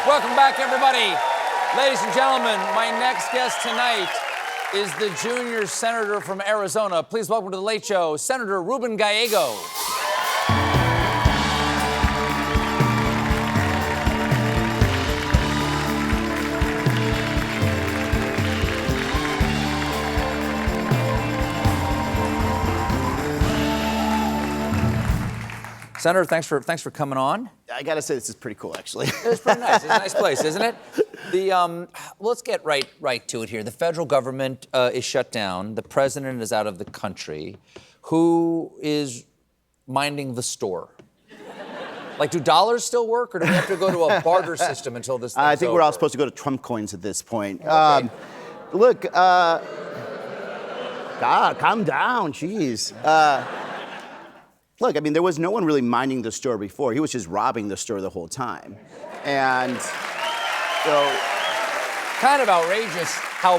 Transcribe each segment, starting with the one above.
Welcome back, everybody. Ladies and gentlemen, my next guest tonight is the junior senator from Arizona. Please welcome to The Late Show, Senator Ruben Gallego. Senator, thanks for coming on. I gotta say, this is pretty cool, actually. It's pretty nice. It's a nice place, isn't it? Let's get right to it here. The federal government is shut down. The president is out of the country. Who is minding the store? Like, do dollars still work, or do we have to go to a barter system until this thing's I think over? we're all supposed to go to Trump coins at this point. Okay. Look, God, calm down, jeez. Look, I mean, there was no one really minding the store before. He was just robbing the store the whole time. And so... Kind of outrageous how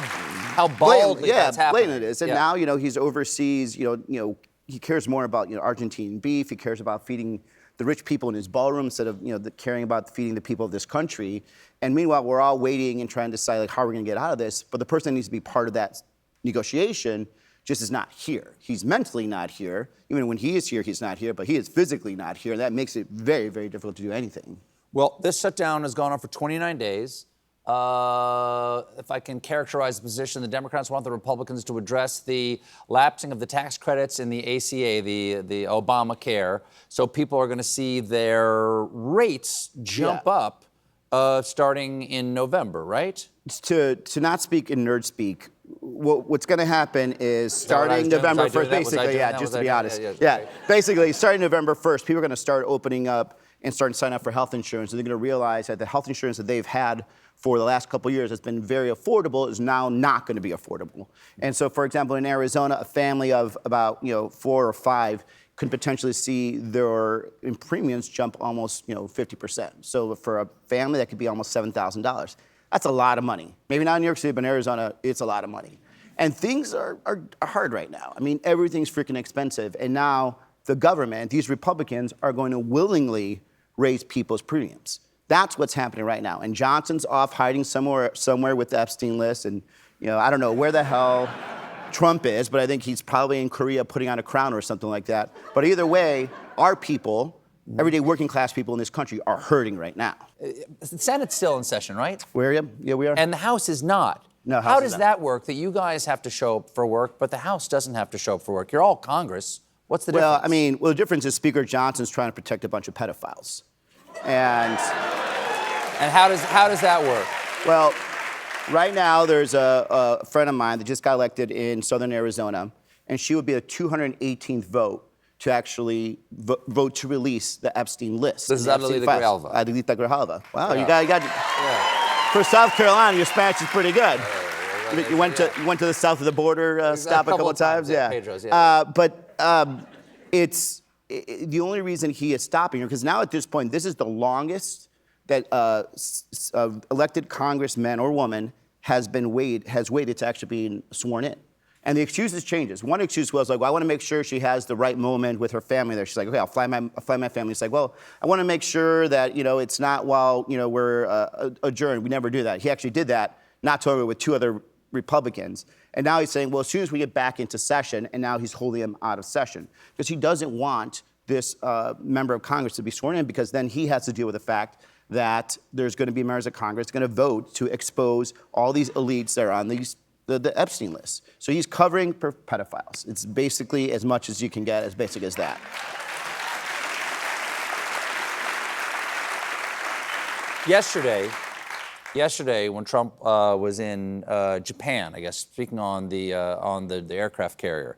baldly that's happening. Blatant it is. And now, he's overseas, he cares more about, Argentine beef. He cares about feeding the rich people in his ballroom instead of, caring about feeding the people of this country. And meanwhile, we're all waiting and trying to decide, like, how are we gonna get out of this? But the person that needs to be part of that negotiation just is not here. He's mentally not here. Even when he is here, he's not here, but he is physically not here. And that makes it very, very difficult to do anything. Well, this shutdown has gone on for 29 days. If I can characterize the position, the Democrats want the Republicans to address the lapsing of the tax credits in the ACA, the Obamacare. So people are going to see their rates jump up starting in November, right? To not speak in nerd speak, what's going to happen is starting November 1st, basically, just to be honest. Basically, starting November 1st, people are going to start opening up and starting to sign up for health insurance. And they're going to realize that the health insurance that they've had for the last couple of years that's been very affordable is now not going to be affordable. And so, for example, in Arizona, a family of about 4 or 5 could potentially see their premiums jump almost 50%. So for a family, that could be almost $7,000. That's a lot of money. Maybe not in New York City, but in Arizona, it's a lot of money. And things are hard right now. I mean, everything's freaking expensive. And now the government, these Republicans, are going to willingly raise people's premiums. That's what's happening right now. And Johnson's off hiding somewhere with the Epstein list. And I don't know where the hell Trump is, but I think he's probably in Korea putting on a crown or something like that. But either way, our people, everyday working class people in this country, are hurting right now. The Senate's still in session, right? Where are you? Yeah, we are. And the House is not. No, How does that work, that you guys have to show up for work, but the House doesn't have to show up for work? You're all Congress. What's the difference? Well, the difference is Speaker Johnson's trying to protect a bunch of pedophiles. And how does that work? Well, right now there's a friend of mine that just got elected in southern Arizona, and she would be the 218th vote to actually vote to release the Epstein list. This is Adelita Grijalva. Adelita Grijalva. Wow, you got for South Carolina, your Spanish is pretty good. You went to the south of the border stop a couple of times. Yeah. Pedro's, It's the only reason he is stopping her, because now at this point, this is the longest that elected congressman or woman has waited to actually be sworn in. And the excuses changes. One excuse was like, well, I want to make sure she has the right moment with her family there. She's like, okay, I'll fly my family. It's like, well, I want to make sure that, it's not while, we're adjourned. We never do that. He actually did that, not totally, with 2 other Republicans. And now he's saying, well, as soon as we get back into session, and now he's holding them out of session. Because he doesn't want this member of Congress to be sworn in, because then he has to deal with the fact that there's going to be members of Congress going to vote to expose all these elites that are on the Epstein list. So he's covering pedophiles. It's basically as much as you can get, as basic as that. Yesterday, when Trump was in Japan, I guess, speaking on the aircraft carrier,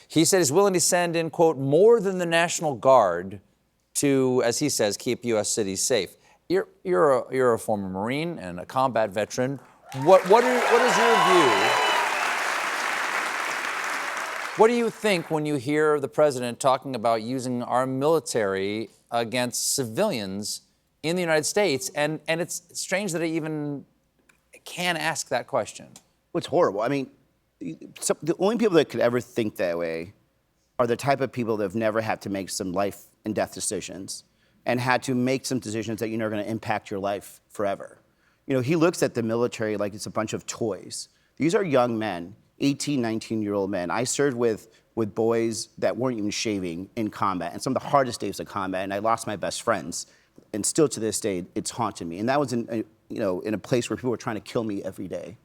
he said he's willing to send in, quote, more than the National Guard to, as he says, keep U.S. cities safe. You're a former Marine and a combat veteran. What is your view? What do you think when you hear the president talking about using our military against civilians in the United States? And it's strange that I even can ask that question. Well, it's horrible. I mean, the only people that could ever think that way are the type of people that have never had to make some life and death decisions and had to make some decisions that are going to impact your life forever. he looks at the military like it's a bunch of toys. These are young men, 18, 19-year-old men. I served with boys that weren't even shaving in combat, and some of the hardest days of combat, and I lost my best friends. And still to this day, it's haunted me. And that was in a place where people were trying to kill me every day.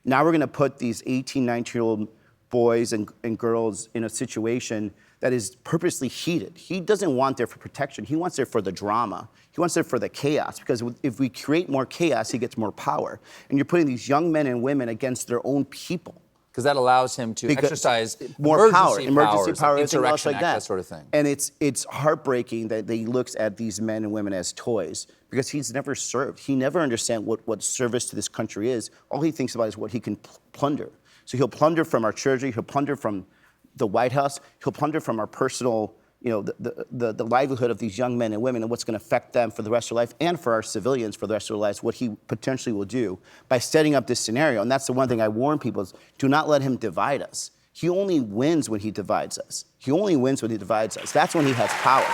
Now we're gonna put these 18, 19-year-old boys and girls in a situation that is purposely heated. He doesn't want there for protection. He wants there for the drama. He wants there for the chaos, because if we create more chaos, he gets more power. And you're putting these young men and women against their own people. Because that allows him to exercise more emergency power, insurrection like act, that sort of thing. And it's heartbreaking that he looks at these men and women as toys, because he's never served. He never understands what service to this country is. All he thinks about is what he can plunder. So he'll plunder from our treasury, he'll plunder from the White House, he'll plunder from our personal, the livelihood of these young men and women and what's going to affect them for the rest of their life, and for our civilians for the rest of their lives, what he potentially will do by setting up this scenario. And that's the one thing I warn people is, do not let him divide us. He only wins when he divides us. He only wins when he divides us. That's when he has power.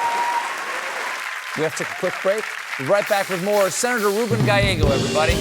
We have to take a quick break. We'll be right back with more Senator Ruben Gallego, everybody.